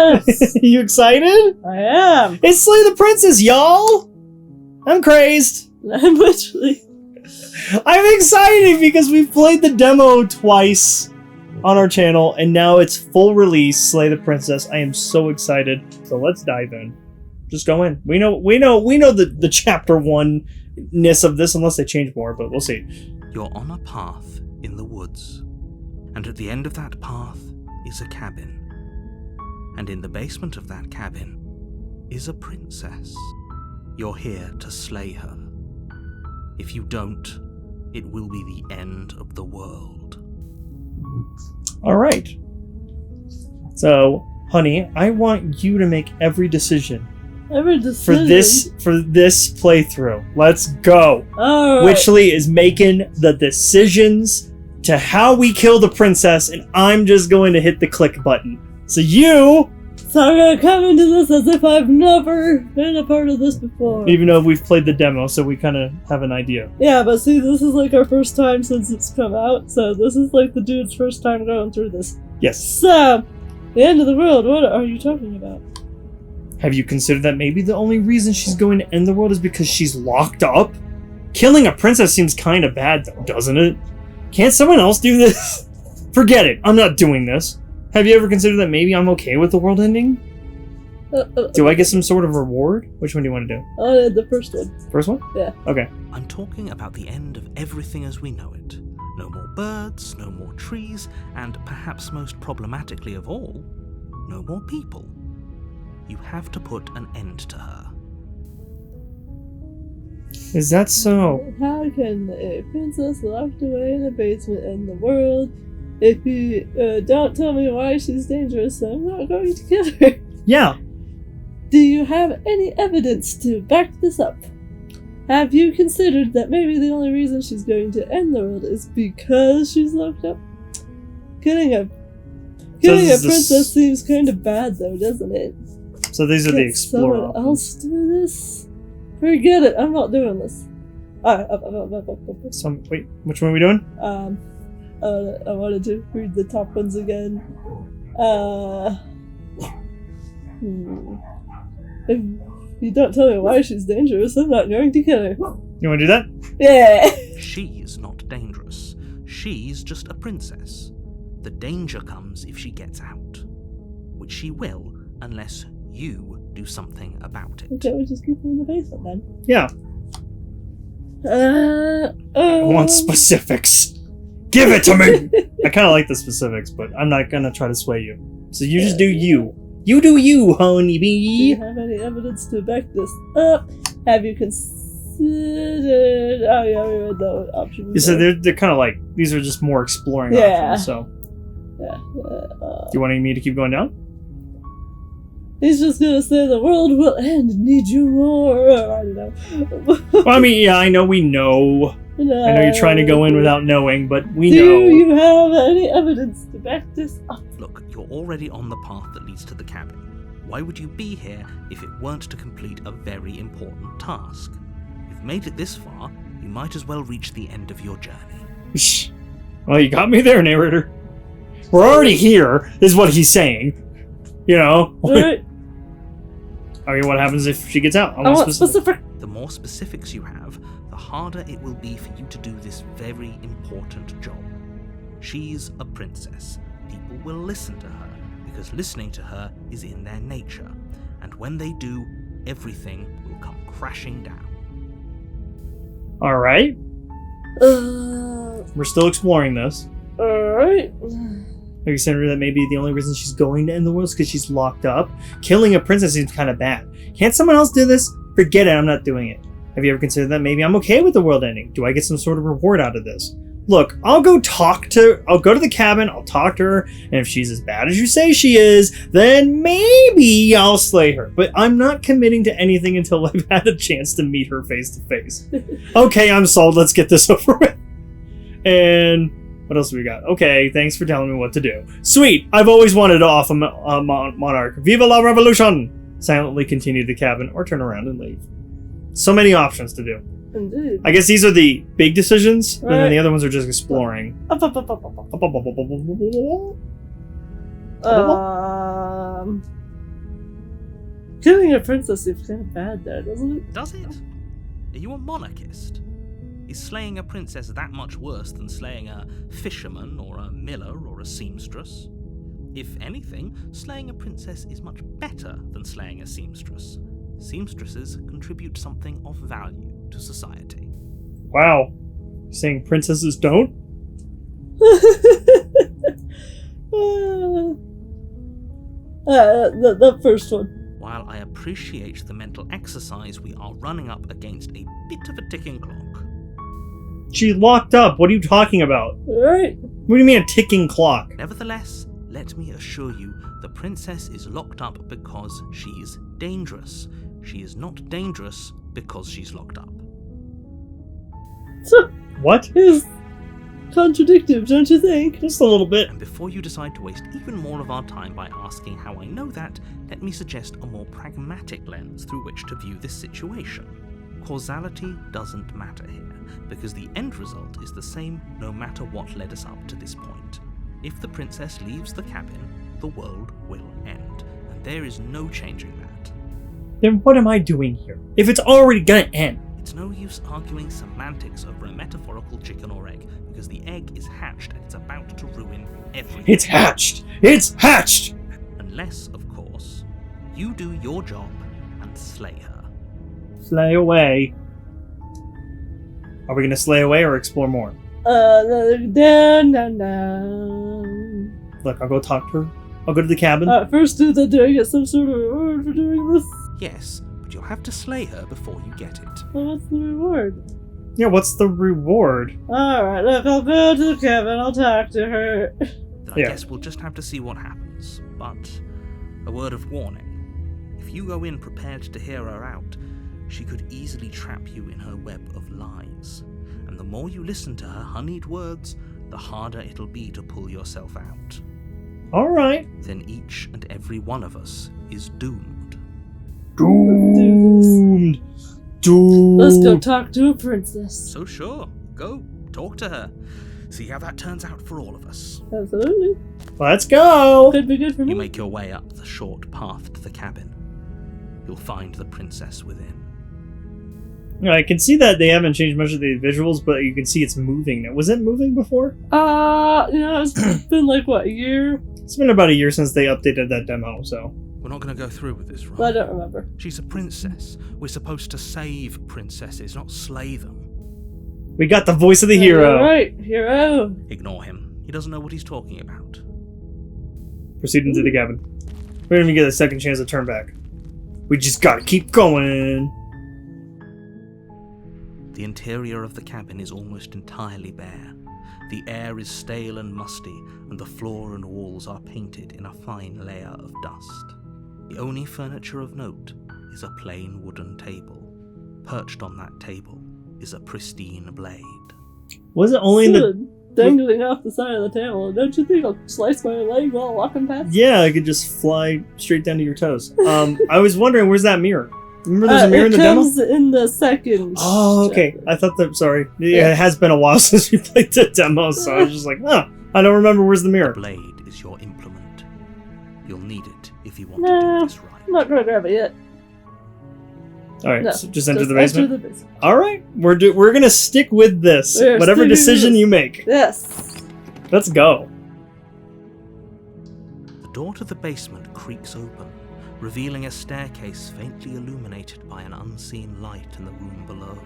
Yes! You excited? I am! It's Slay the Princess, y'all! I'm crazed. I'm literally... I'm excited because we've played the demo twice on our channel, and now it's full release, Slay the Princess. I am so excited. So let's dive in. Just go in. We know the chapter 1-ness of this, unless they change more, but we'll see. You're on a path in the woods, and at the end of that path is a cabin. And in the basement of that cabin is a princess. You're here to slay her. If you don't, it will be the end of the world. Alright. So, honey, I want you to make every decision. Every decision? For this playthrough. Let's go. Alright. Witchley is making the decisions to how we kill the princess, and I'm just going to hit the click button. So I'm gonna come into this as if I've never been a part of this before. even though we've played the demo, so we kind of have an idea. Yeah, but see, this is like our first time since it's come out, so this is like the dude's first time going through this. Yes. So, the end of the world, what are you talking about? Have you considered that maybe the only reason she's going to end the world is because she's locked up? Killing a princess seems kind of bad, though, doesn't it? Can't someone else do this? Forget it. I'm not doing this. Have you ever considered that maybe I'm okay with the world ending? Do I get some sort of reward? Which one do you want to do? The first one. First one? Yeah. Okay. I'm talking about the end of everything as we know it. No more birds, no more trees, and perhaps most problematically of all, no more people. You have to put an end to her. Is that so? How can a princess locked away in a basement end the world? If you don't tell me why she's dangerous, I'm not going to kill her. Yeah. Do you have any evidence to back this up? Have you considered that maybe the only reason she's going to end the world is because she's locked up? Killing a princess seems kind of bad, though, doesn't it? So these are the explorer someone else do this? Forget it. I'm not doing this. Alright, up. Wait, which one are we doing? I wanted to read the top ones again. If you don't tell me why she's dangerous, I'm not going to kill her. You want to do that? Yeah. She's not dangerous. She's just a princess. The danger comes if she gets out. Which she will, unless you do something about it. Okay, we'll just keep her in the basement then. Yeah. I want specifics. Give it to me! I kind of like the specifics, but I'm not going to try to sway you. So you just do you. You do you, honey bee. Do you have any evidence to back this up? Have you considered... Oh yeah, we read the option. Yeah, so they're kind of like, these are just more exploring options, so. Yeah. Do you want me to keep going down? He's just gonna say the world will end, need you more. I don't know. Well, I mean, yeah, I know we know. No. I know you're trying to go in without knowing, but we Do know. you have any evidence to back this up? Look, you're already on the path that leads to the cabin. Why would you be here if it weren't to complete a very important task? You've made it this far, you might as well reach the end of your journey. Well, you got me there, narrator. We're already here, is what he's saying. You know? Right. I mean, what happens if she gets out? I want specific. The more specifics you have, the harder it will be for you to do this very important job. She's a princess. People will listen to her, because listening to her is in their nature. And when they do, everything will come crashing down. Alright. We're still exploring this. Alright. Have you considered that maybe the only reason she's going to end the world is because she's locked up? Killing a princess seems kind of bad. Can't someone else do this? Forget it, I'm not doing it. Have you ever considered that maybe I'm okay with the world ending? Do I get some sort of reward out of this? Look, I'll go to the cabin, I'll talk to her, and if she's as bad as you say she is, then maybe I'll slay her. But I'm not committing to anything until I've had a chance to meet her face to face. Okay, I'm sold, let's get this over with. And what else do we got? Okay, thanks for telling me what to do. Sweet, I've always wanted to off a monarch. Viva la revolution! Silently continue the cabin or turn around and leave. So many options to do. Indeed. I guess these are the big decisions, Right. and then the other ones are just exploring. Up. killing a princess seems kind of bad there, doesn't it? Does it? Are you a monarchist? Is slaying a princess that much worse than slaying a fisherman or a miller or a seamstress? If anything, slaying a princess is much better than slaying a seamstress. Seamstresses contribute something of value to society. Wow. Saying princesses don't? The first one. While I appreciate the mental exercise, we are running up against a bit of a ticking clock. She's locked up. What are you talking about? Alright. What do you mean a ticking clock? Nevertheless, let me assure you, the princess is locked up because she's dangerous. She is not dangerous because she's locked up. So, What? is contradictive, don't you think? Just a little bit. And before you decide to waste even more of our time by asking how I know that, let me suggest a more pragmatic lens through which to view this situation. Causality doesn't matter here, because the end result is the same no matter what led us up to this point. If the princess leaves the cabin, the world will end, and there is no changing that. Then what am I doing here? If it's already gonna end. It's no use arguing semantics over a metaphorical chicken or egg, because the egg is hatched and it's about to ruin everything. It's hatched! It's hatched! Unless, of course, you do your job and slay her. Slay away. Are we gonna slay away or explore more? Down. Look, I'll go talk to her. I'll go to the cabin. First, do I get some sort of reward for doing this? Yes, but you'll have to slay her before you get it. Well, what's the reward? Yeah, what's the reward? Alright, look, I'll go to the cabin, I'll talk to her. Then I Yeah. guess we'll just have to see what happens. But a word of warning. If you go in prepared to hear her out, she could easily trap you in her web of lies. And the more you listen to her honeyed words, the harder it'll be to pull yourself out. Alright. Then each and every one of us is doomed. Doomed. Doomed. Let's go talk to a princess. So sure, go, talk to her. See how that turns out for all of us. Absolutely. Let's go. Could be good for me. You make your way up the short path to the cabin. You'll find the princess within. I can see that they haven't changed much of the visuals, but you can see it's moving now. Was it moving before? It's been like, what, a year? It's been about a year since they updated that demo, so. We're not going to go through with this, I right? don't remember. She's a princess. We're supposed to save princesses, not slay them. We got the voice of the hero. Right, hero. Ignore him. He doesn't know what he's talking about. Proceed into the cabin. We don't even get a second chance to turn back. We just gotta keep going. The interior of the cabin is almost entirely bare. The air is stale and musty, and the floor and walls are painted in a fine layer of dust. The only furniture of note is a plain wooden table. Perched on that table is a pristine blade. Was it only in the... Dangling off the side of the table. Don't you think I'll slice my leg while walking past? Yeah, I could just fly straight down to your toes. I was wondering, where's that mirror? Remember there's a mirror in the demo? It comes in the second. Oh, okay. chapter. I thought that... Sorry. Yeah, it has been a while since we played the demo, so I was just like, oh, I don't remember where's the The mirror. blade is your implement. You'll need it if you want Nah, to do this right. I'm not going to grab it yet. Alright, No, so just enter the basement? Enter the basement. Alright, we're gonna stick with this. We're Whatever sticking with decision this. you make. Yes. Let's go. The door to the basement creaks open, revealing a staircase faintly illuminated by an unseen light in the room below.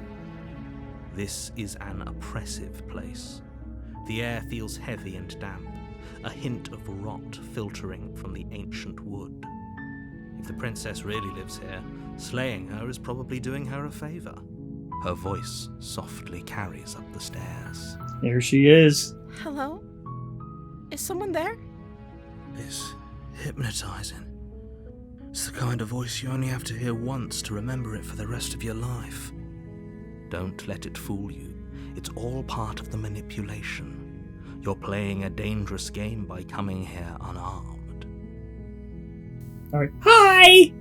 This is an oppressive place. The air feels heavy and damp, a hint of rot filtering from the ancient wood. If the princess really lives here, slaying her is probably doing her a favor. Her voice softly carries up the stairs. Here she is. Hello? Is someone there? It's hypnotizing. It's the kind of voice you only have to hear once to remember it for the rest of your life. Don't let it fool you. It's all part of the manipulation. You're playing a dangerous game by coming here unarmed. Alright. Hi!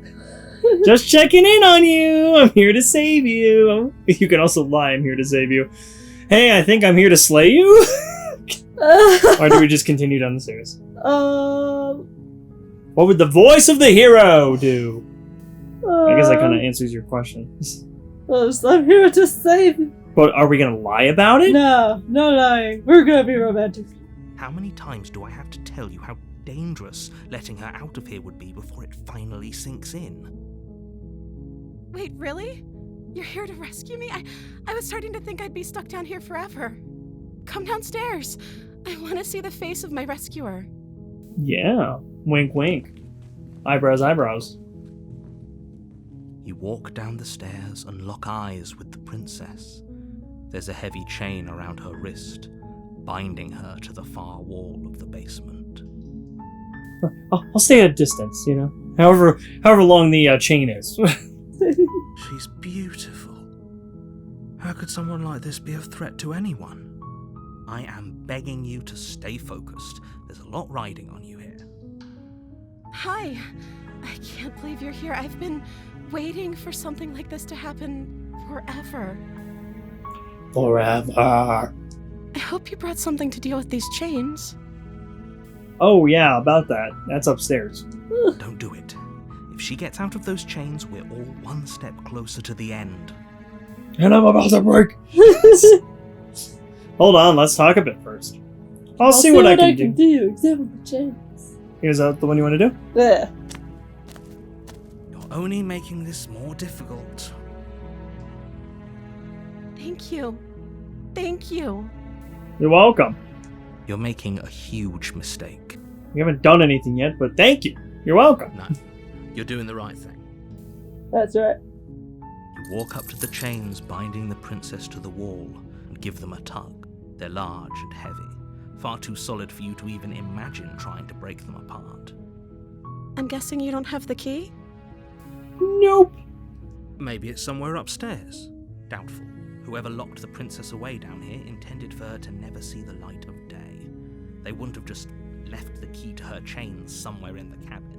Just checking in on you. I'm here to save you. You can also lie, I'm here to save you. Hey, I think I'm here to slay you? Or do we just continue down the stairs? What would the voice of the hero do? I guess that kind of answers your question. I'm here to save you. But are we gonna lie about it? No, no lying. We're gonna be romantic. How many times do I have to tell you how dangerous letting her out of here would be before it finally sinks in? Wait, really? You're here to rescue me? I was starting to think I'd be stuck down here forever. Come downstairs. I want to see the face of my rescuer. Yeah. Wink, wink. Eyebrows, eyebrows. You walk down the stairs and lock eyes with the princess. There's a heavy chain around her wrist, binding her to the far wall of the basement. I'll stay at a distance, you know? However long the chain is. She's beautiful. How could someone like this be a threat to anyone? I am begging you to stay focused. There's a lot riding on you here. Hi. I can't believe you're here. I've been waiting for something like this to happen forever. Forever. I hope you brought something to deal with these chains. Oh yeah, about that. That's upstairs. Don't do it. If she gets out of those chains, we're all one step closer to the end. And I'm about to break. Hold on, let's talk a bit first. I'll see what I can do. Examine the chains. Is that the one you want to do? Yeah. You're only making this more difficult. Thank you. Thank you. You're welcome. You're making a huge mistake. We haven't done anything yet, but thank you. You're welcome. No, you're doing the right thing. That's right. You walk up to the chains binding the princess to the wall and give them a tug. They're large and heavy, far too solid for you to even imagine trying to break them apart. I'm guessing you don't have the key? Nope. Maybe it's somewhere upstairs. Doubtful. Whoever locked the princess away down here intended for her to never see the light of day. They wouldn't have just left the key to her chains somewhere in the cabin.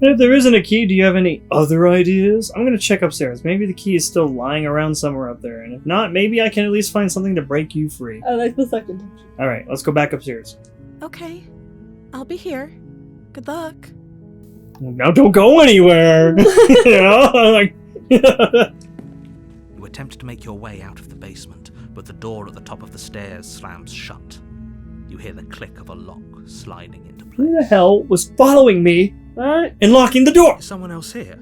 And if there isn't a key, do you have any other ideas? I'm gonna check upstairs. Maybe the key is still lying around somewhere up there, and if not, maybe I can at least find something to break you free. I like the second option. Alright, let's go back upstairs. Okay. I'll be here. Good luck. Now don't go anywhere! You know? Like... You attempt to make your way out of the basement, but the door at the top of the stairs slams shut. You hear the click of a lock sliding into place. Who the hell was following me and locking the door? Is someone else here?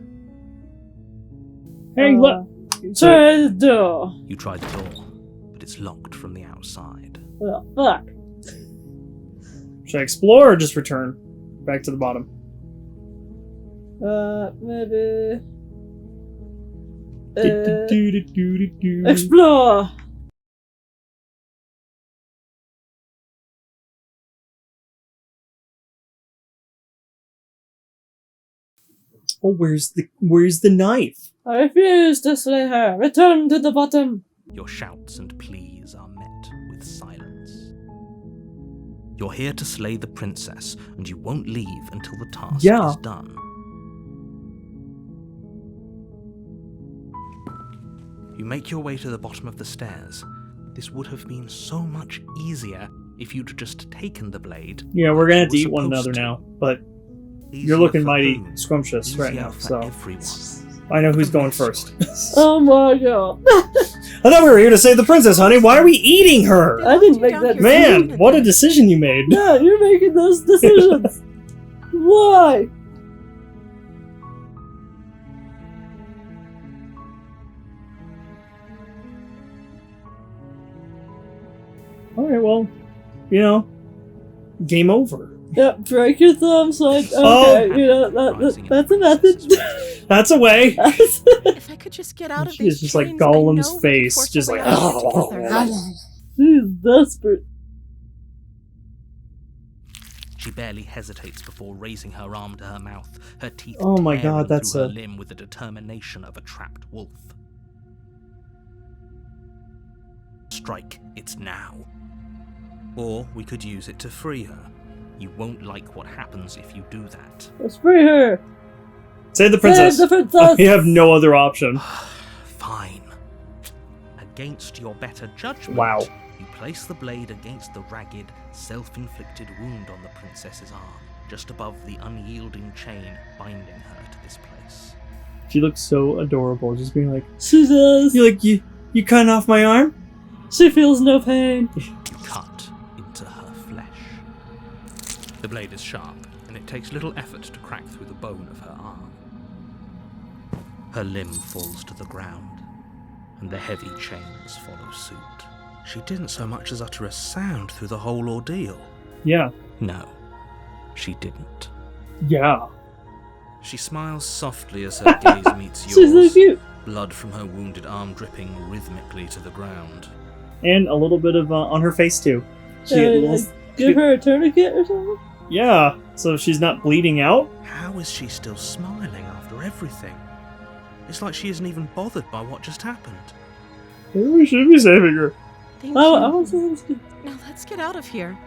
Hey, look! Try the door. You try the door, but it's locked from the outside. Well, fuck. Should I explore or just return back to the bottom? Maybe... Do-do-do-do-do-do. explore! Oh, where's the knife? I refuse to slay her. Return to the bottom. Your shouts and pleas are met with silence. You're here to slay the princess, and you won't leave until the task is done. You make your way to the bottom of the stairs. This would have been so much easier if you'd just taken the blade. Yeah, we're gonna have to You eat were one another supposed to. now, but Easier you're looking for mighty whom? scrumptious right Easier now, for so everyone. I know who's going first. Oh my god. I thought we were here to save the princess, honey. Why are we eating her? I didn't make that Man, what a decision you made. Yeah, you're making those decisions. Why? Alright, well, you know, game over. Yep, break your thumbs. Like, okay, Oh. you know, that's a method. That's a way. If I could just get out of She these is just like chains, I Gollum's know we could face, force just our way like, out together. She's desperate. She barely hesitates before raising her arm to her mouth, her teeth Oh my tearing God, that's through her a- limb with the determination of a trapped wolf. Strike, it's now. Or we could use it to free her. You won't like what happens if you do that. Let's free her. Save the princess. Save the princess. We have no other option. Fine. Against your better judgment, Wow. you place the blade against the ragged, self-inflicted wound on the princess's arm. just above the unyielding chain binding her to this place. She looks so adorable, just being like, She does. you cutting off my arm? She feels no pain. You cut into her flesh. The blade is sharp, and it takes little effort to crack through the bone of her arm. Her limb falls to the ground, and the heavy chains follow suit. She didn't so much as utter a sound through the whole ordeal. Yeah. No, she didn't. Yeah. She smiles softly as her gaze meets yours. She's so cute. Blood from her wounded arm dripping rhythmically to the ground. And a little bit of on her face, too. Give her a tourniquet or something? Yeah, so she's not bleeding out? How is she still smiling after everything? It's like she isn't even bothered by what just happened. Maybe we should be saving her. Thank Oh, you. I want to say that's good. Now let's get out of here.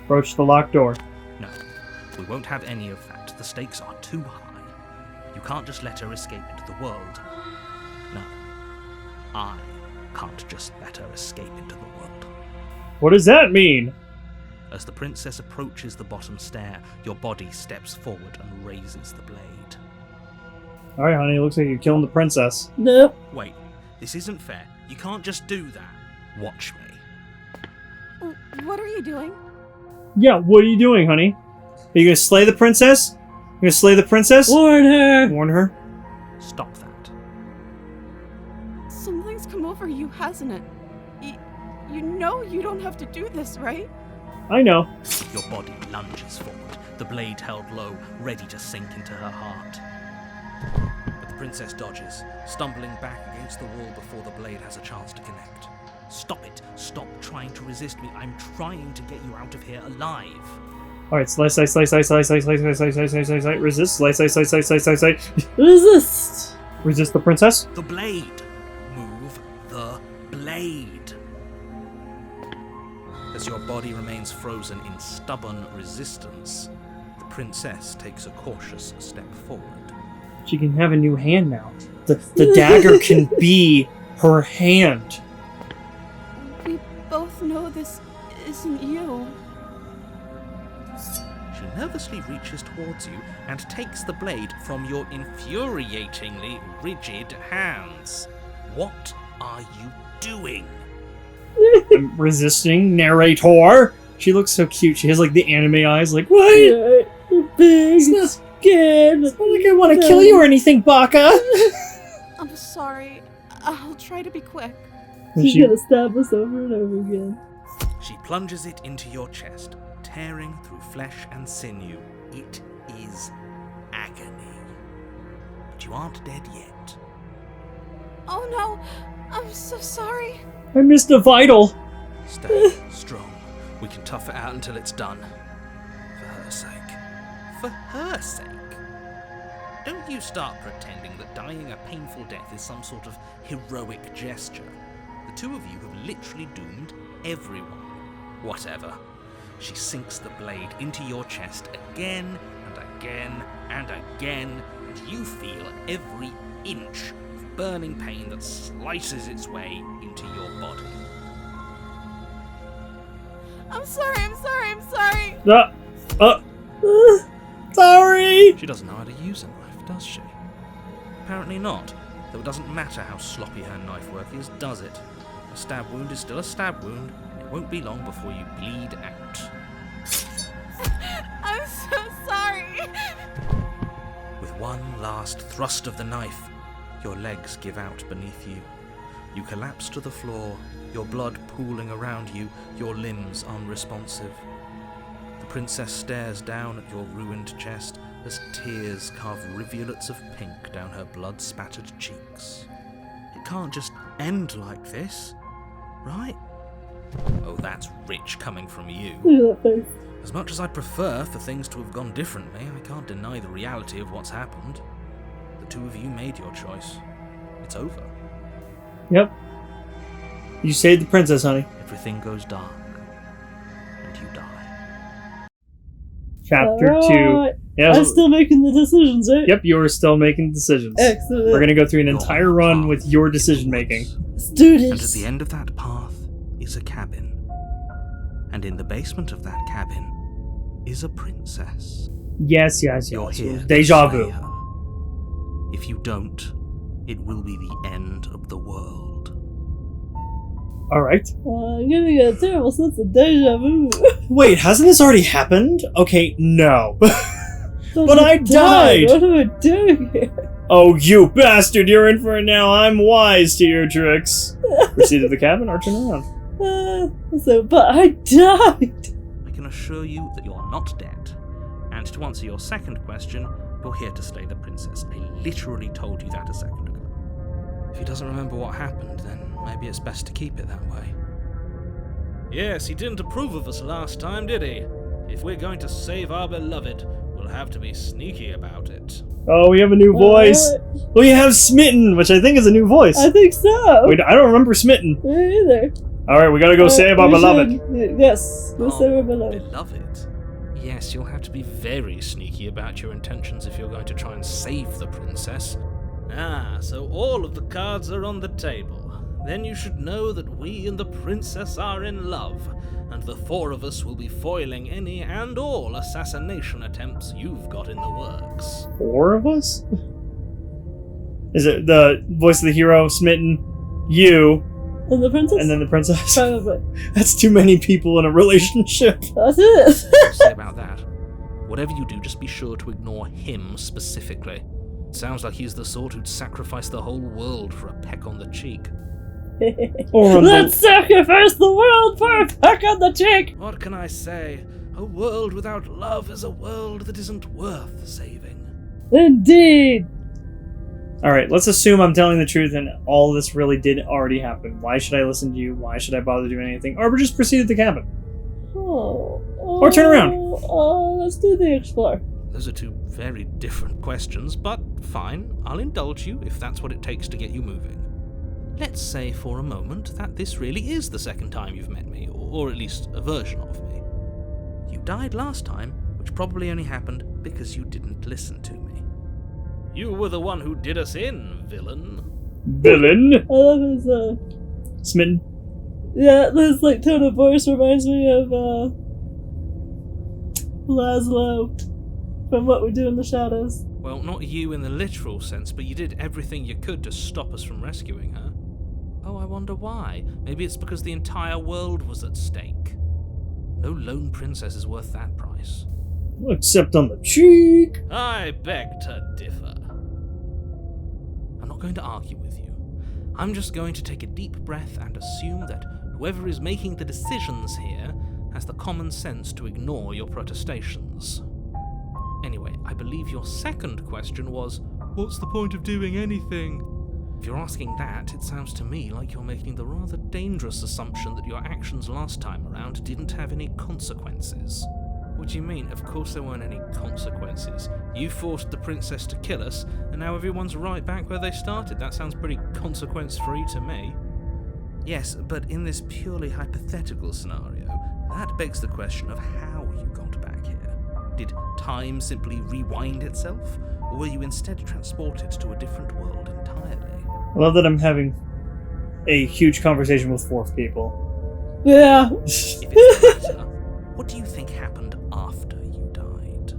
Approach the locked door. No, we won't have any of that. The stakes are too high. You can't just let her escape into the world. No, I can't just let her escape into the world. What does that mean? As the princess approaches the bottom stair, your body steps forward and raises the blade. Alright, honey, looks like you're killing the princess. No. Wait, this isn't fair. You can't just do that. Watch me. What are you doing? Yeah, what are you doing, honey? Are you gonna slay the princess? You gonna slay the princess? Warn her. Warn her? Stop that. Something's come over you, hasn't it? You know you don't have to do this, right? I know. Your body lunges forward, the blade held low, ready to sink into her heart. But the princess dodges, stumbling back against the wall before the blade has a chance to connect. Stop it! Stop trying to resist me. I'm trying to get you out of here alive. Alright, slice, slice, slice, slice, slice, slice, slice, slice, slice, slice, slice, slice, slice, resist, slice, slice, slice, slice, slice, slice, slice. Resist. Resist the princess? The blade! Move the blade! As your body remains frozen in stubborn resistance, the princess takes a cautious step forward. She can have a new hand now. The dagger can be her hand. We both know this isn't you. She nervously reaches towards you and takes the blade from your infuriatingly rigid hands. What are you doing? I'm resisting, narrator. She looks so cute. She has like the anime eyes, like, what? Yeah, you're big, scared. It's not like I want to kill you or anything, Baka. I'm sorry. I'll try to be quick. She's gonna stab us over and over again. She plunges it into your chest, tearing through flesh and sinew. It is agony. But you aren't dead yet. Oh no! I'm so sorry. I missed a vital. Stay strong. We can tough it out until it's done. For her sake. For her sake. Don't you start pretending that dying a painful death is some sort of heroic gesture. The two of you have literally doomed everyone. Whatever. She sinks the blade into your chest again and again and again, and you feel every inch of burning pain that slices its way into your body. I'm sorry. Sorry. She doesn't know how to use a knife, does she? Apparently not, though it doesn't matter how sloppy her knife work is, does it? A stab wound is still a stab wound, and it won't be long before you bleed out. I'm so sorry. With one last thrust of the knife, your legs give out beneath you. You collapse to the floor, your blood pooling around you, your limbs unresponsive. The princess stares down at your ruined chest as tears carve rivulets of pink down her blood-spattered cheeks. It can't just end like this, right? Oh, that's rich coming from you. Look at that face. As much as I'd prefer for things to have gone differently, I can't deny the reality of what's happened. The two of you made your choice. It's over. Yep. You saved the princess, honey. Everything goes dark, and you die. Chapter 2. Alright. Yeah, I'm still making the decisions, right? Yep, you're still making decisions. Excellent. We're gonna go through an entire run with your decision making. Let's do And at this. the end of that path is a cabin. And in the basement of that cabin is a princess. Yes. You're here. Deja to slay vu. her. If you don't, it will be the end of the world. Alright. I'm getting a terrible sense of deja vu. Wait, hasn't this already happened? Okay, no. But I died! What am I doing here? Oh, you bastard, you're in for it now. I'm wise to your tricks. Proceed to the cabin or turn around. But I died! I can assure you that you're not dead. And to answer your second question, you're here to slay the princess. I literally told you that a second ago. If he doesn't remember what happened, then maybe it's best to keep it that way. Yes, he didn't approve of us last time, did he? If we're going to save our beloved, we'll have to be sneaky about it. Oh, we have a new voice. We have Smitten, which I think is a new voice. I think so. Wait, I don't remember Smitten. Me either. Alright, we gotta go save our beloved. Yes, go save our beloved. Beloved? Yes, you'll have to be very sneaky about your intentions if you're going to try and save the princess. Ah, so all of the cards are on the table. Then you should know that we and the princess are in love, and the four of us will be foiling any and all assassination attempts you've got in the works. 4 of us? Is it the voice of the hero, Smitten, you, And the princess? and then the princess? Probably. That's too many people in a relationship. That's it. What to say about that? Whatever you do, just be sure to ignore him specifically. It sounds like he's the sort who'd sacrifice the whole world for a peck on the cheek. Or Let's sacrifice the world for a peck on the cheek! What can I say? A world without love is a world that isn't worth saving. Indeed! Alright, let's assume I'm telling the truth and all this really did already happen. Why should I listen to you? Why should I bother doing anything? Or just proceed to the cabin. Or turn around. Let's do the explore. Those are two very different questions, but fine, I'll indulge you if that's what it takes to get you moving. Let's say for a moment that this really is the second time you've met me, or at least a version of me. You died last time, which probably only happened because you didn't listen to me. You were the one who did us in, villain. Villain? I love his, Smitten? yeah, his, tone of voice reminds me of, Laszlo from What We Do in the Shadows. Well, not you in the literal sense, but you did everything you could to stop us from rescuing her. Oh, I wonder why. Maybe it's because the entire world was at stake. No lone princess is worth that price. Except on the cheek. I beg to differ. I'm not going to argue with you. I'm just going to take a deep breath and assume that whoever is making the decisions here has the common sense to ignore your protestations. Anyway, I believe your second question was, what's the point of doing anything? If you're asking that, it sounds to me like you're making the rather dangerous assumption that your actions last time around didn't have any consequences. What do you mean? Of course there weren't any consequences. You forced the princess to kill us, and now everyone's right back where they started. That sounds pretty consequence-free to me. Yes, but in this purely hypothetical scenario, that begs the question of how you got back here. Did time simply rewind itself, or were you instead transported to a different world entirely? I love that I'm having a huge conversation with 4 people. Yeah. If it's the latter, what do you think happened after you died?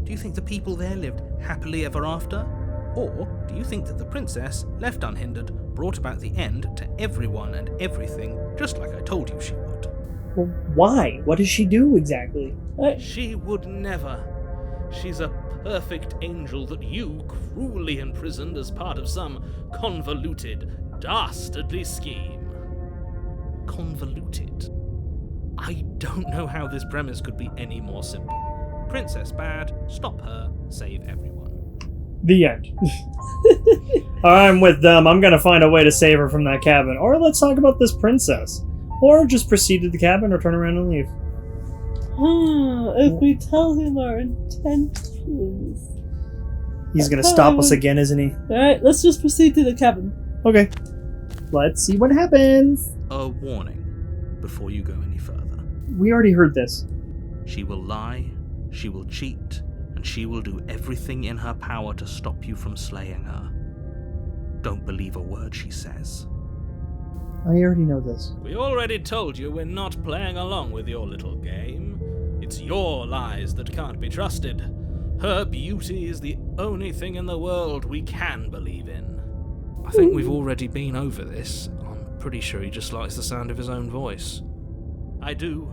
Do you think the people there lived happily ever after? Or do you think that the princess, left unhindered, brought about the end to everyone and everything, just like I told you she would? Well, why? What does she do exactly? She would never. She's a perfect angel that you cruelly imprisoned as part of some convoluted, dastardly scheme. Convoluted? I don't know how this premise could be any more simple. Princess bad, stop her, save everyone. The end. I'm with them. I'm gonna find a way to save her from that cabin. Or let's talk about this princess. Or just proceed to the cabin or turn around and leave. If we tell him our intentions... He's gonna stop us again, isn't he? Alright, let's just proceed to the cabin. Okay. Let's see what happens. A warning before you go any further. We already heard this. She will lie, she will cheat, and she will do everything in her power to stop you from slaying her. Don't believe a word she says. I already know this. We already told you we're not playing along with your little game. It's your lies that can't be trusted. Her beauty is the only thing in the world we can believe in. I think we've already been over this. I'm pretty sure he just likes the sound of his own voice. I do,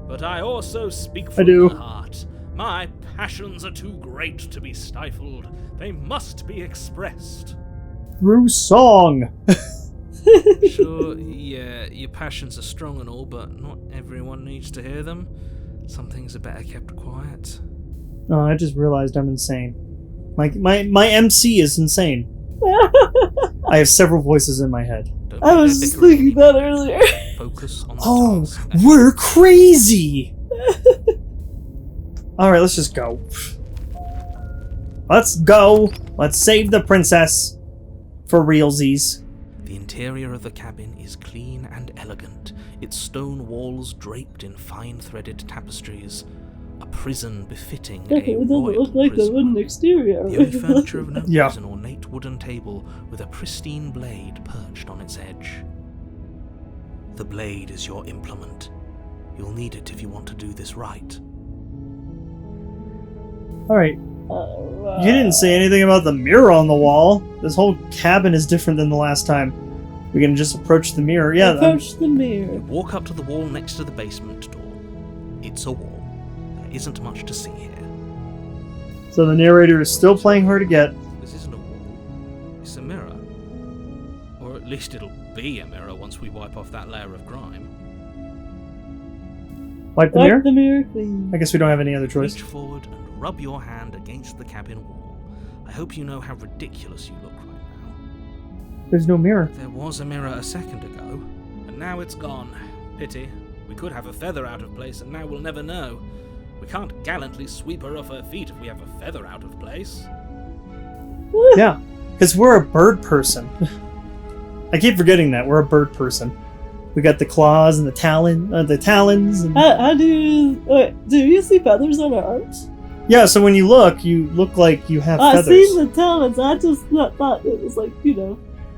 but I also speak from the heart. My passions are too great to be stifled. They must be expressed. Through song. Sure, yeah, your passions are strong and all, but not everyone needs to hear them. Some things are better kept quiet. Oh, I just realized I'm insane. My MC is insane. I have several voices in my head. Don't I be was there just bickering thinking that earlier. Focus on the Oh, task. we're crazy! Alright, let's just go. Let's go! Let's save the princess. For realsies. The interior of the cabin is clean and elegant, its stone walls draped in fine-threaded tapestries. A prison befitting It a doesn't royal look like the prisoner. wooden exterior. The only furniture of note Yeah. is an ornate wooden table with a pristine blade perched on its edge. The blade is your implement. You'll need it if you want to do this right. Alright, you didn't say anything about the mirror on the wall. This whole cabin is different than the last time. We can just approach the mirror. Yeah, Approach the mirror. Walk up to the wall next to the basement door. It's a wall. There isn't much to see here. so the narrator is still playing hard to get. This isn't a wall. It's a mirror. Or at least it'll be a mirror once we wipe off that layer of grime. Like the Wipe mirror? the mirror clean. I guess we don't have any other choice. Reach forward and rub your hand against the cabin wall. I hope you know how ridiculous you look right now. There's no mirror. There was a mirror a second ago. And now it's gone. Pity. We could have a feather out of place, and now we'll never know. We can't gallantly sweep her off her feet if we have a feather out of place. Yeah, because we're a bird person. I keep forgetting that. We're a bird person. We got the claws and the talons. And... How do you... Wait, do you see feathers on our arms? Yeah, so when you look like you have I feathers. seen the talons. I just thought it was like,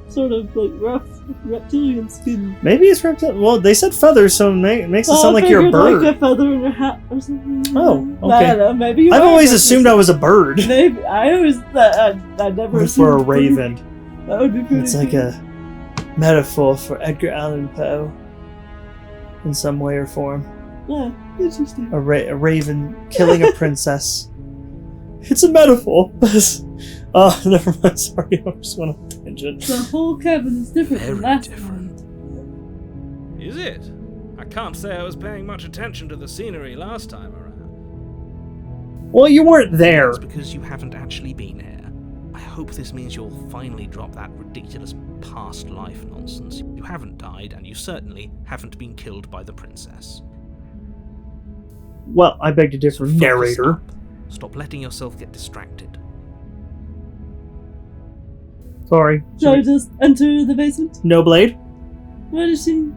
sort of like rough reptilian skin. Maybe it's reptile. Well, they said feathers, so it makes it sound like you're a figured bird. like a feather in your hat or something. Oh, okay. I don't know, maybe you I've are always a assumed I was a bird. Maybe. I always thought... I never Or for a assumed- raven. That would be pretty It's like cool. a metaphor for Edgar Allan Poe. In some way or form. Yeah, interesting. A raven killing a princess. It's a metaphor. Oh, never mind. Sorry, I just went on a tangent. The whole cabin is different Very from last different. time. Is it? I can't say I was paying much attention to the scenery last time around. Well, you weren't there. It's because you haven't actually been here. I hope this means you'll finally drop that ridiculous past life nonsense. You haven't died, and you certainly haven't been killed by the princess. Well, I beg to differ, Focus narrator. up. Stop letting yourself get distracted. Sorry. Shall I just enter the basement? No blade? Why does she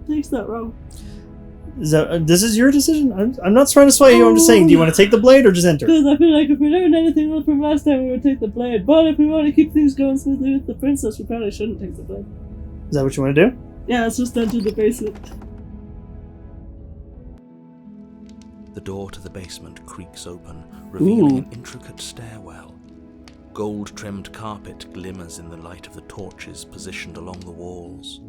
takes that wrong? This is your decision? I'm not trying to sway you, I'm just saying, do you want to take the blade or just enter? Because I feel like if we learned anything from last time, we would take the blade. But if we want to keep things going smoothly with the princess, we probably shouldn't take the blade. Is that what you want to do? Yeah, let's just enter the basement. The door to the basement creaks open, revealing Ooh. an intricate stairwell. Gold-trimmed carpet glimmers in the light of the torches positioned along the walls.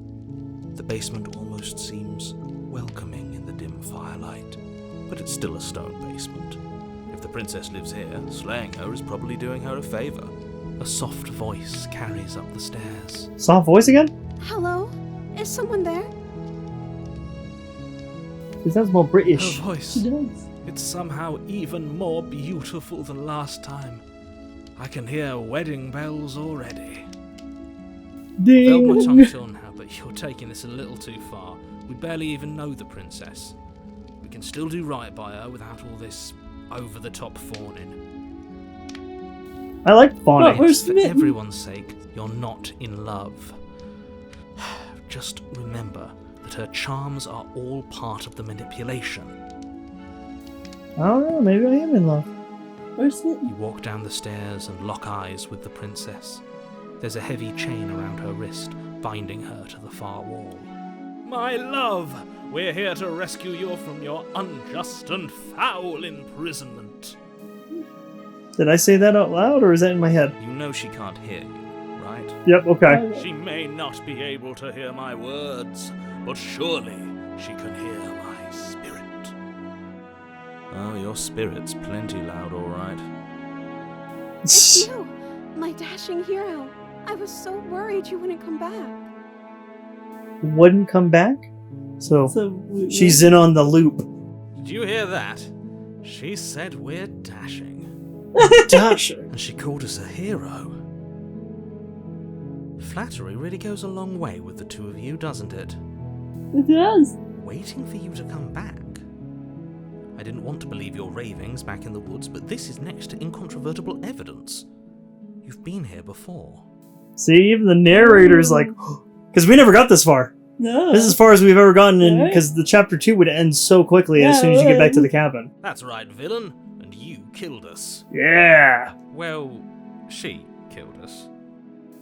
The basement almost seems welcoming in the dim firelight, but it's still a stone basement. If the princess lives here, slaying her is probably doing her a favor. A soft voice carries up the stairs. Soft voice again? Hello? Is someone there? It sounds more Her British. voice. She does. It's somehow even more beautiful than last time. I can hear wedding bells already. Held my tongue Ding! till now, but you're taking this a little too far. We barely even know the princess. We can still do right by her without all this over-the-top fawning. I like But fawning. we're For smitten. everyone's sake, you're not in love. Just remember that her charms are all part of the manipulation. I don't know, maybe I am in love. We're smitten. You walk down the stairs and lock eyes with the princess. There's a heavy chain around her wrist, binding her to the far wall. My love! We're here to rescue you from your unjust and foul imprisonment. Did I say that out loud, or is that in my head? You know she can't hear you, right? Yep, okay. She may not be able to hear my words, but surely she can hear my spirit. Oh, your spirit's plenty loud, all right. It's you, my dashing hero. I was so worried you wouldn't come back. Wouldn't come back? So she's in on the loop. Did you hear that? She said we're dashing. Dashing. And she called us a hero. Flattery really goes a long way with the two of you, doesn't it? It does. Waiting for you to come back. I didn't want to believe your ravings back in the woods, but this is next to incontrovertible evidence. You've been here before. See, even the narrator's like, because we never got this far. No. This is as far as we've ever gotten in, Right. because the chapter 2 would end so quickly as soon as you get back to the cabin. That's right, villain. And you killed us. Yeah. Well, she killed us.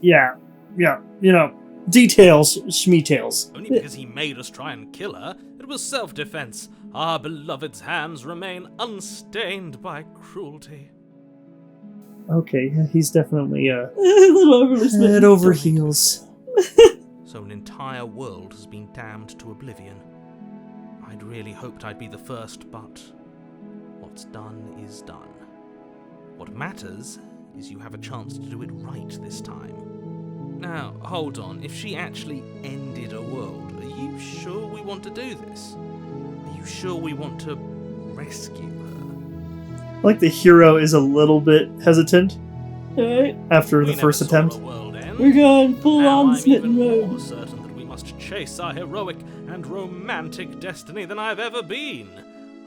Yeah. Yeah. You know, details, schmeetails. Only because he made us try and kill her. It was self-defense. Our beloved's hands remain unstained by cruelty. Okay, he's definitely a little overly smitten. head over heels. So an entire world has been damned to oblivion. I'd really hoped I'd be the first, but what's done is done. What matters is you have a chance to do it right this time. Now, hold on. If she actually ended a world, are you sure we want to do this? Are you sure we want to rescue her? I like the hero is a little bit hesitant Alright, after We the never first saw attempt. a world end. we're going full Now on I'm smitten even more road. certain that we must chase our heroic and romantic destiny than I've ever been.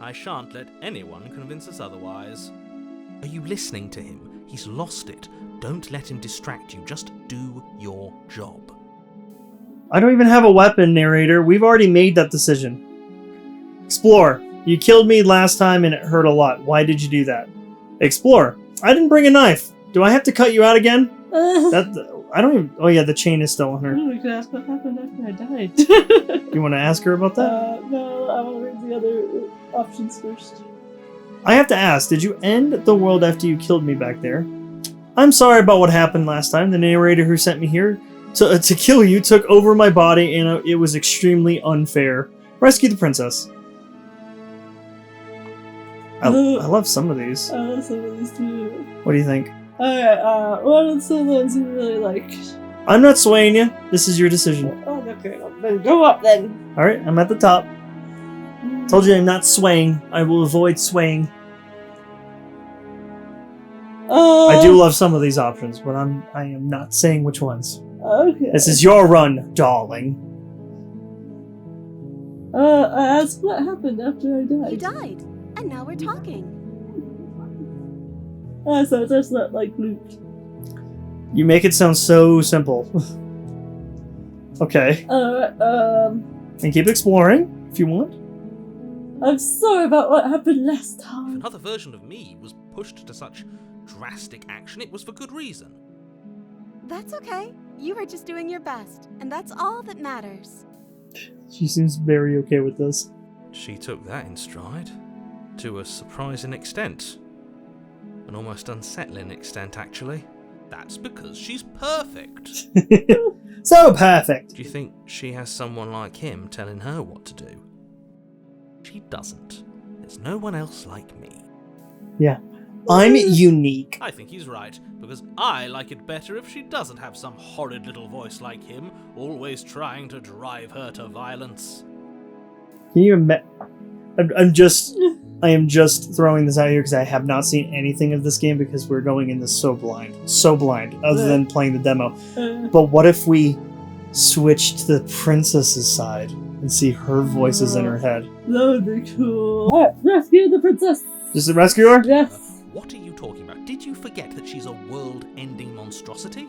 I shan't let anyone convince us otherwise. Are you listening to him? He's lost it. Don't let him distract you. Just do your job. I don't even have a weapon, narrator. We've already made that decision. Explore. You killed me last time and it hurt a lot. Why did you do that? Explore. I didn't bring a knife. Do I have to cut you out again? I don't even... Oh yeah, the chain is still on her. We could ask what happened after I died. You want to ask her about that? No, I want to read the other options first. I have to ask, did you end the world after you killed me back there? I'm sorry about what happened last time. The narrator who sent me here to kill you took over my body and it was extremely unfair. Rescue the princess. I love some of these. I love some of these too. What do you think? Alright, what are some of the ones you really like? I'm not swaying you. This is your decision. Oh, okay, well, then go up then. Alright, I'm at the top. Told you I'm not swaying. I will avoid swaying. I do love some of these options, but I am not saying which ones. Okay. This is your run, darling. I asked what happened after I died. You died, and now we're talking. So it's just not like looped. You make it sound so simple. Okay. And keep exploring if you want. I'm sorry about what happened last If time. another version of me was pushed to such drastic action, it was for good reason. That's okay. You were just doing your best, and that's all that matters. She seems very okay with this. She took that in stride. To a surprising extent. An almost unsettling extent, actually. That's because she's perfect. So perfect. Do you think she has someone like him telling her what to do? She doesn't. There's no one else like me. Yeah. I'm unique. I think he's right, because I like it better if she doesn't have some horrid little voice like him, always trying to drive her to violence. Can you imagine? I am just throwing this out here because I have not seen anything of this game because we're going in this so blind, other than playing the demo. But what if we switch to the princess's side and see her voices in her head? That would be cool. Alright, rescue the princess! Just the rescuer? Yes! What are you talking about? Did you forget that she's a world-ending monstrosity?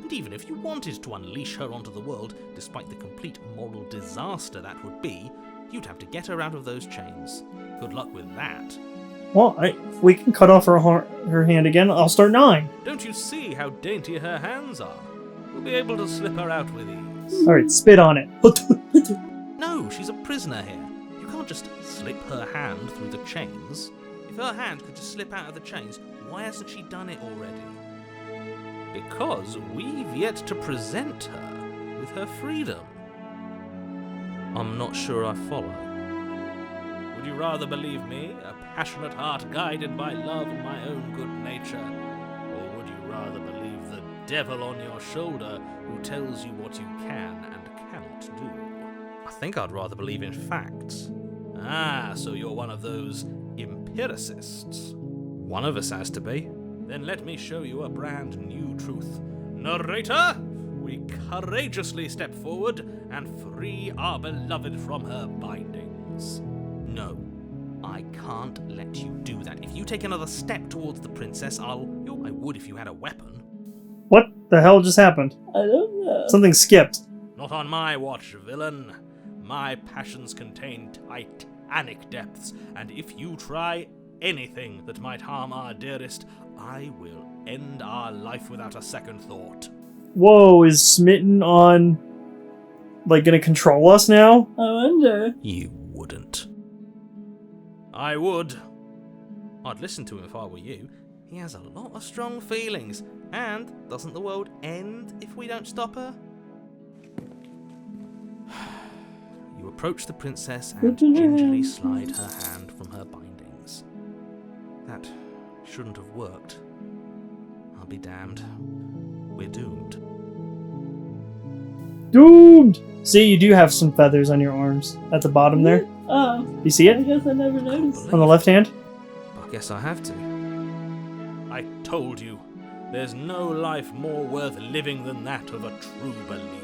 And even if you wanted to unleash her onto the world, despite the complete moral disaster that would be, you'd have to get her out of those chains. Good luck with that. Well, we can cut off her hand again. I'll start 9. Don't you see how dainty her hands are? We'll be able to slip her out with ease. Alright, spit on it. No, No, she's a prisoner here. You can't just slip her hand through the chains. If her hand could just slip out of the chains, why hasn't she done it already? Because we've yet to present her with her freedom. I'm not sure I follow. Would you rather believe me, a passionate heart guided by love and my own good nature? Or would you rather believe the devil on your shoulder who tells you what you can and cannot do? I think I'd rather believe in facts. Ah, so you're one of those empiricists. One of us has to be. Then let me show you a brand new truth. Narrator, we courageously step forward and free our beloved from her bindings. No, I can't let you do that. If you take another step towards the princess, I would if you had a weapon. What the hell just happened? I don't know. Something skipped. Not on my watch, villain. My passions contain titanic depths, and if you try anything that might harm our dearest, I will end our life without a second thought. Whoa, is Smitten on... like, gonna control us now? I wonder. You wouldn't. I would. I'd listen to him if I were you. He has a lot of strong feelings. And doesn't the world end if we don't stop her? You approach the princess and gingerly slide her hand from her bindings. That shouldn't have worked. I'll be damned. We're doomed. Doomed! See, you do have some feathers on your arms. At the bottom there. Oh, You see I it? guess I never noticed. On the left hand? I guess I have to. I told you, there's no life more worth living than that of a true believer.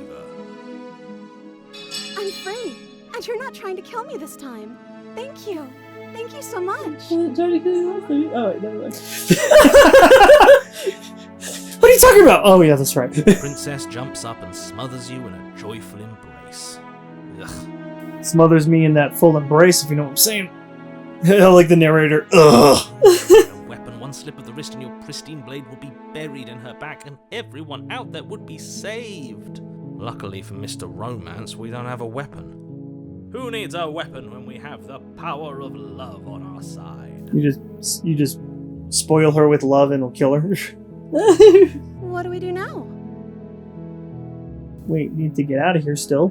I'm free, and you're not trying to kill me this time. Thank you. Thank you so much. Trying to kill you last time. Oh, wait, never mind. What are you talking about? Oh, yeah, that's right. The princess jumps up and smothers you in a joyful embrace. Ugh. Smothers me in that full embrace, if you know what I'm saying. Like the narrator. Ugh. A weapon, one slip of the wrist and your pristine blade would be buried in her back and everyone out there would be saved. Luckily for Mr. Romance, we don't have a weapon. Who needs a weapon when we have the power of love on our side? You just spoil her with love and will kill her. What do we do now? Wait, need to get out of here still.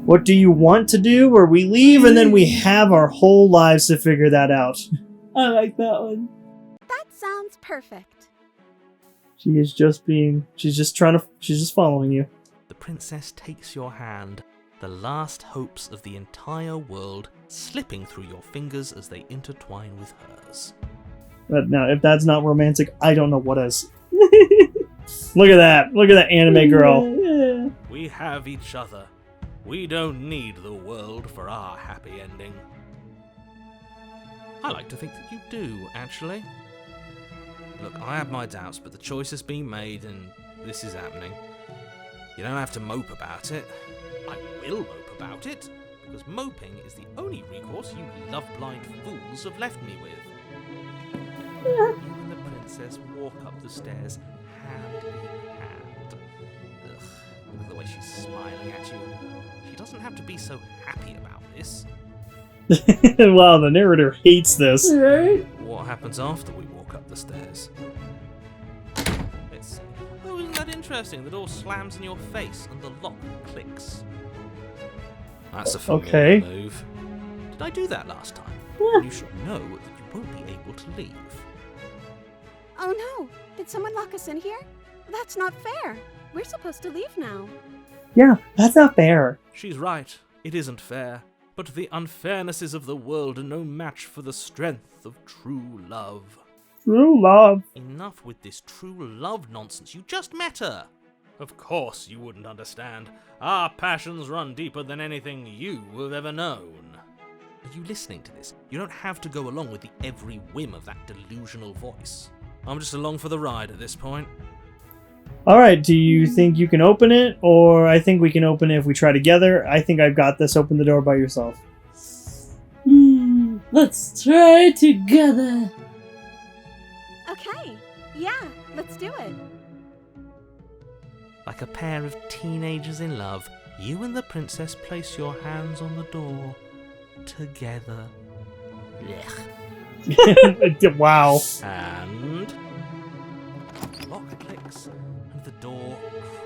What do you want to do? Or we leave and then we have our whole lives to figure that out. I like that one. That sounds perfect. She's just following you. The princess takes your hand, the last hopes of the entire world slipping through your fingers as they intertwine with hers. But now, if that's not romantic, I don't know what is. Look at that. Look at that anime girl. Yeah. We have each other. We don't need the world for our happy ending. I like to think that you do, actually. Look, I have my doubts, but the choice has been made and this is happening. You don't have to mope about it. I will mope about it. Because moping is the only recourse you love-blind fools have left me with. You and the princess walk up the stairs hand in hand. Ugh, look at the way she's smiling at you. She doesn't have to be so happy about this. Wow, the narrator hates this. Right? What happens after we walk up the stairs? Oh, isn't that interesting? The door slams in your face and the lock clicks. That's a familiar Okay. move. Did I do that last time? Yeah. You should know that you won't be able to leave. Oh no! Did someone lock us in here? That's not fair. We're supposed to leave now. Yeah, that's not fair. She's right. It isn't fair. But the unfairnesses of the world are no match for the strength of true love. True love. Enough with this true love nonsense. You just met her. Of course you wouldn't understand. Our passions run deeper than anything you have ever known. Are you listening to this? You don't have to go along with the every whim of that delusional voice. I'm just along for the ride at this point. Alright, do you think you can open it? Or I think we can open it if we try together. I think I've got this. Open the door by yourself. Let's try together. Okay. Yeah, let's do it. Like a pair of teenagers in love, you and the princess place your hands on the door together. Blech. Wow. And the lock clicks and the door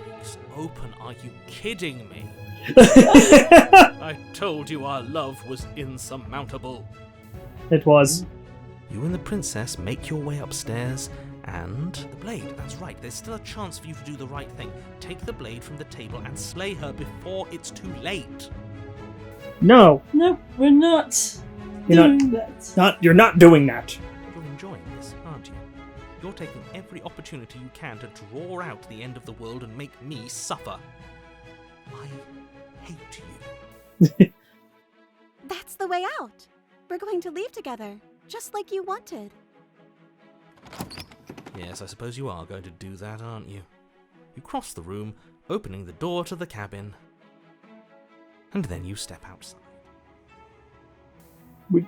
creaks open. Are you kidding me? I told you our love was insurmountable. It was. You and the princess make your way upstairs, and the blade, that's right, there's still a chance for you to do the right thing. Take the blade from the table and slay her before it's too late. No. No, we're not You're doing that. You're not doing that. You're enjoying this, aren't you? You're taking every opportunity you can to draw out the end of the world and make me suffer. I hate you. That's the way out. We're going to leave together, just like you wanted. Yes, I suppose you are going to do that, aren't you? You cross the room, opening the door to the cabin, and then you step outside.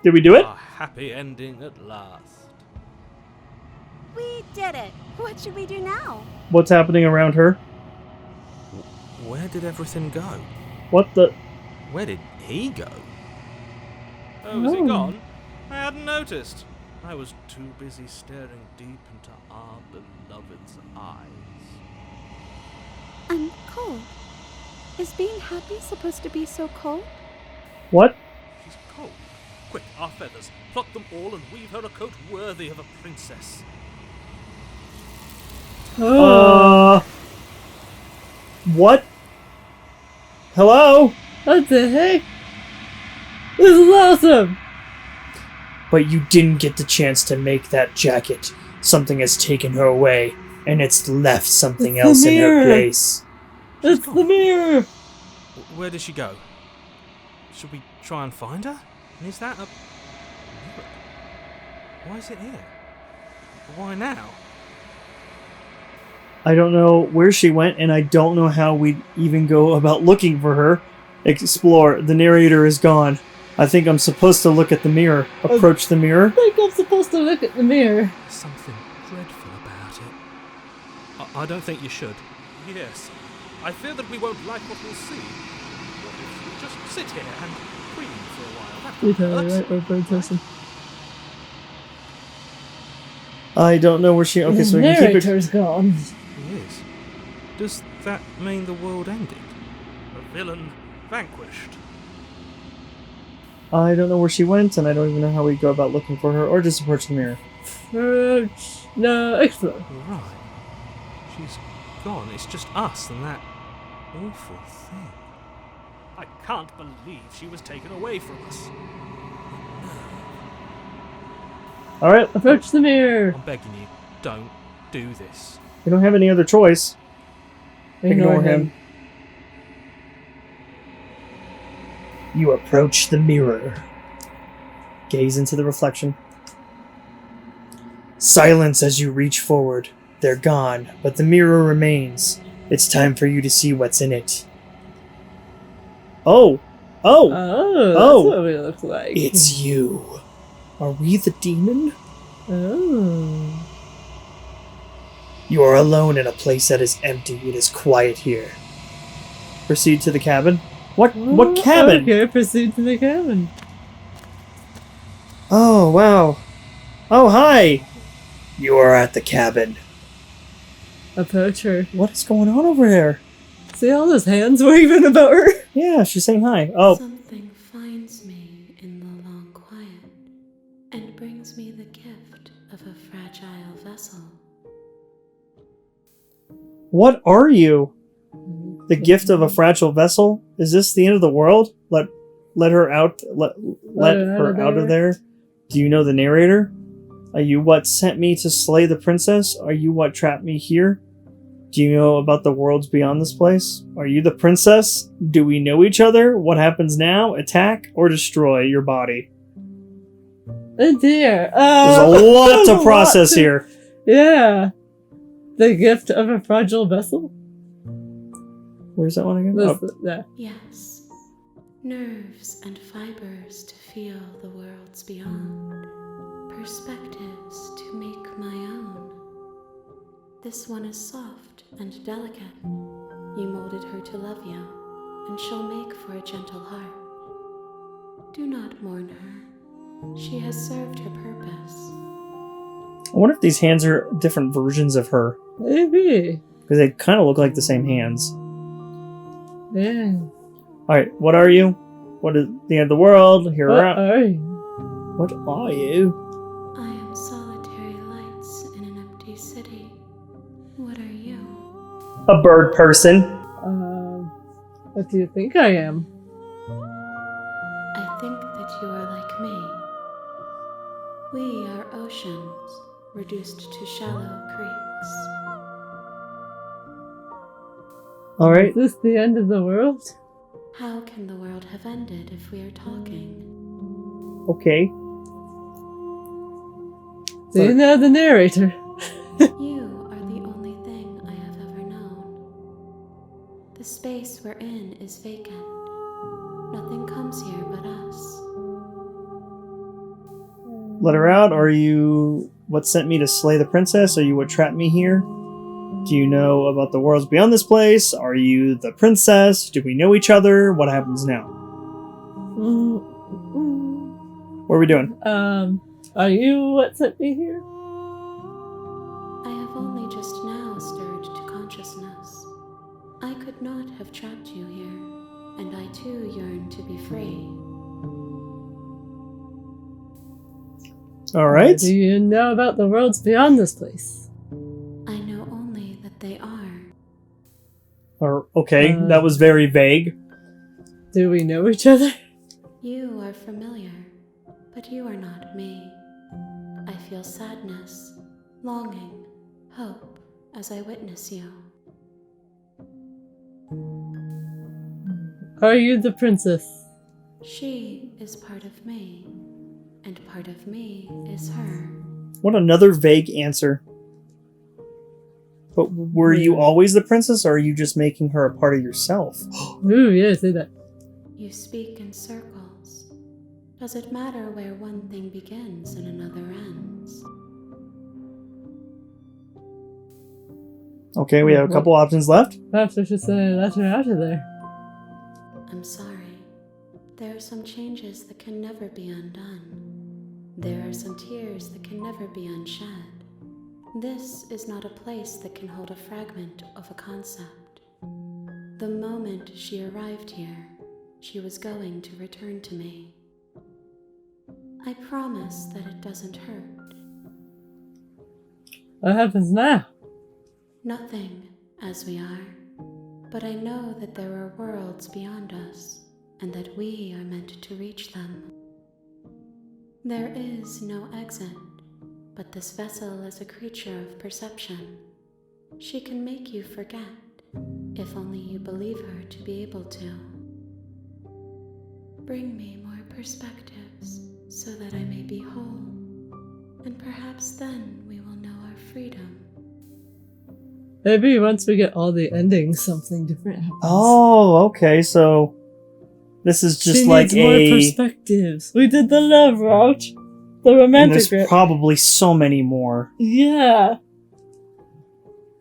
Did we do it? A happy ending at last. We did it. What should we do now? What's happening around her? Where did everything go? What the? Where did he go? Oh, is he Oh. gone? I hadn't noticed. I was too busy staring deep into our beloved's eyes. I'm cold. Is being happy supposed to be so cold? What? She's cold. Quick, our feathers. Pluck them all and weave her a coat worthy of a princess. What? Hello? What the heck? This is awesome! But you didn't get the chance to make that jacket. Something has taken her away, and it's left something It's the else in her mirror. place. It's the mirror! Where did she go? Should we try and find her? And is that a... Why is it here? Why now? I don't know where she went, and I don't know how we'd even go about looking for her. Explore. The narrator is gone. I think I'm supposed to look at the mirror. Approach the mirror. I think I'm supposed to look at the mirror. There's something dreadful about it. I don't think you should. Yes. I fear that we won't like what we'll see. What if we just sit here and preen for a while? That You're won't totally hurt. right, bird person. I don't know where she... Okay, The so we can keep it... narrator's gone. He is. Does that mean the world ended? The villain vanquished. I don't know where she went, and I don't even know how we go about looking for her, or just approach the mirror. No, explore. Right. She's gone. It's just us and that awful thing. I can't believe she was taken away from us. Alright, Approach the mirror. I'm begging you, don't do this. we don't have any other choice. Ignore him. You approach the mirror. Gaze into the reflection. Silence as you reach forward. They're gone, but the mirror remains. It's time for you to see what's in it. Oh! Oh! Oh, that's Oh. what we look like. It's you. Are we the demon? Oh. You are alone in a place that is empty. It is quiet here. Proceed to the cabin. What cabin? Okay, proceed to the cabin. Oh, wow. Oh, hi! You are at the cabin. Approach her. What is going on over there? See all those hands waving about her? Yeah, she's saying hi. Oh, Something finds me in the long quiet and brings me the gift of a fragile vessel. what are you? The gift of a fragile vessel? Is this the end of the world? Let her out. Let her out of there. Do you know the narrator? Are you what sent me to slay the princess? Are you what trapped me here? Do you know about the worlds beyond this place? Are you the princess? Do we know each other? What happens now? Attack or destroy your body? Oh dear. There's a lot there's a to process lot to- here. Yeah. The gift of a fragile vessel? Where's that one again? This, Oh. yeah. Yes, nerves and fibers to feel the worlds beyond, perspectives to make my own. This one is soft and delicate. You molded her to love you, and she'll make for a gentle heart. Do not mourn her. She has served her purpose. I wonder if these hands are different versions of her. Maybe. Because they kind of look like the same hands. Yeah. Alright, what are you? What is the end of the world? Here What around. are you? What are you? I am solitary lights in an empty city. What are you? A bird person. What do you think I am? I think that you are like me. We are oceans, reduced to shallow creeks. Alright. Is this the end of the world? How can the world have ended if we are talking? Okay. Do you know the narrator? You are the only thing I have ever known. The space we're in is vacant. Nothing comes here but us. Let her out? Are you what sent me to slay the princess? Are you what trapped me here? Do you know about the worlds beyond this place? Are you the princess? Do we know each other? What happens now? What are we doing? Are you what sent me here? I have only just now stirred to consciousness. I could not have trapped you here, and I too yearn to be free. Alright. What do you know about the worlds beyond this place? I know only that they are. Okay, that was very vague. Do we know each other? You are familiar, but you are not me. I feel sadness, longing, hope as I witness you. Are you the princess? She is part of me, and part of me is her. What another vague answer. But were you always the princess, or are you just making her a part of yourself? Ooh, yeah, say that. You speak in circles. Does it matter where one thing begins and another ends? Okay, we have a couple options left. Perhaps I should say, let her out of there. I'm sorry. There are some changes that can never be undone. There are some tears that can never be unshed. This is not a place that can hold a fragment of a concept. The moment she arrived here, she was going to return to me. I promise that it doesn't hurt. What happens now? Nothing, as we are. But I know that there are worlds beyond us, and that we are meant to reach them. There is no exit, but this vessel is a creature of perception. She can make you forget, if only you believe her to be able to. Bring me more perspectives, so that I may be whole, and perhaps then we will know our freedom. Maybe once we get all the endings, something different happens. Oh, okay, so this is just she like needs more perspectives. We did the love route, the And romantic there's route. probably so many more. Yeah.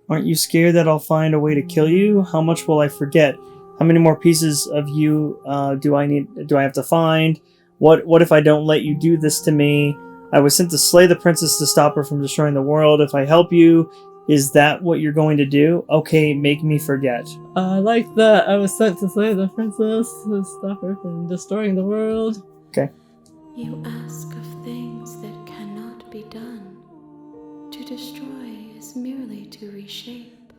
Aren't you scared that I'll find a way to kill you? How much will I forget? How many more pieces of you do I have to find? What if I don't let you do this to me? I was sent to slay the princess to stop her from destroying the world. If I help you, is that what you're going to do? Okay, make me forget. I like that. I was sent to slay the princess to stop her from destroying the world. Okay. You ask of things that cannot be done. To destroy is merely to reshape,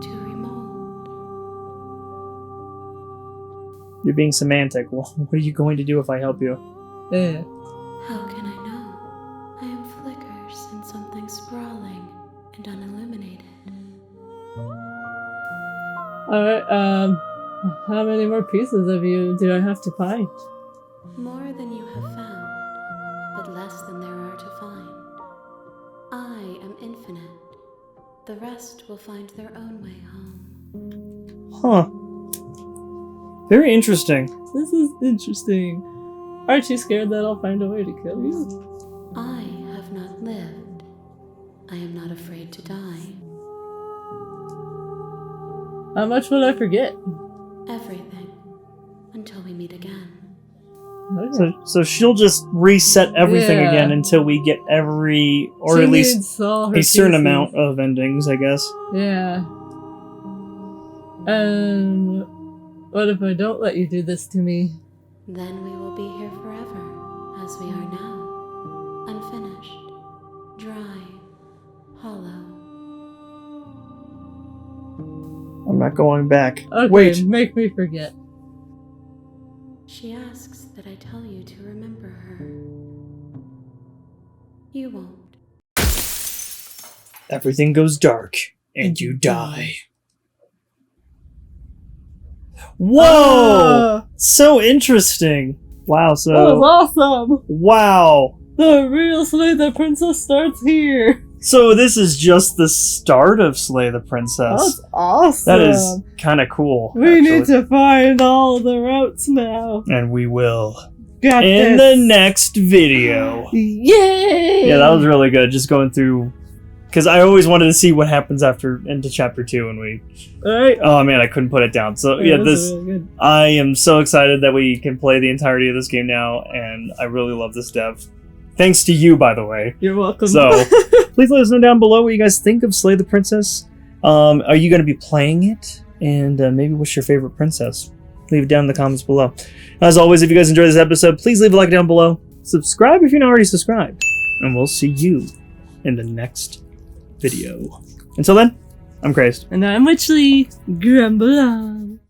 to remold. You're being semantic. Well, what are you going to do if I help you? Yeah. How can I know? I am flickers in something sprawling and unilluminated. Alright, how many more pieces of you do I have to find? More than you have found, but less than there are to find. I am infinite. The rest will find their own way home. Huh. Very interesting. This is interesting. Aren't you scared that I'll find a way to kill you? I have not lived. I am not afraid to die. How much will I forget? Everything. Until we meet again. So she'll just reset everything Yeah. again until we get or She at least needs all her a certain pieces. amount of endings, I guess. Yeah. And what if I don't let you do this to me? Then we will be here forever, as we are now. Unfinished. Dry. Hollow. I'm not going back. Okay, Wait. make me forget. She asks that I tell you to remember her. You won't. Everything goes dark, and you die. Whoa! So interesting. Wow, so... That was awesome! Wow. The real Slay the Princess starts here! So this is just the start of Slay the Princess. That's awesome! That is kind of cool. We actually. need to find all the routes now. And we will. Got In this. the next video. Yay! Yeah, that was really good. Just going through... Because I always wanted to see what happens into chapter 2 and we... Alright. Oh man, I couldn't put it down. So yeah, That this... was really good. I am so excited that we can play the entirety of this game now, and I really love this dev. Thanks to you, by the way. You're welcome. So, please let us know down below what you guys think of Slay the Princess. Are you going to be playing it? And maybe what's your favorite princess? Leave it down in the comments below. As always, if you guys enjoyed this episode, please leave a like down below. Subscribe if you're not already subscribed. And we'll see you in the next video. Until then, I'm Crazed. And I'm Witchley. Grumble on.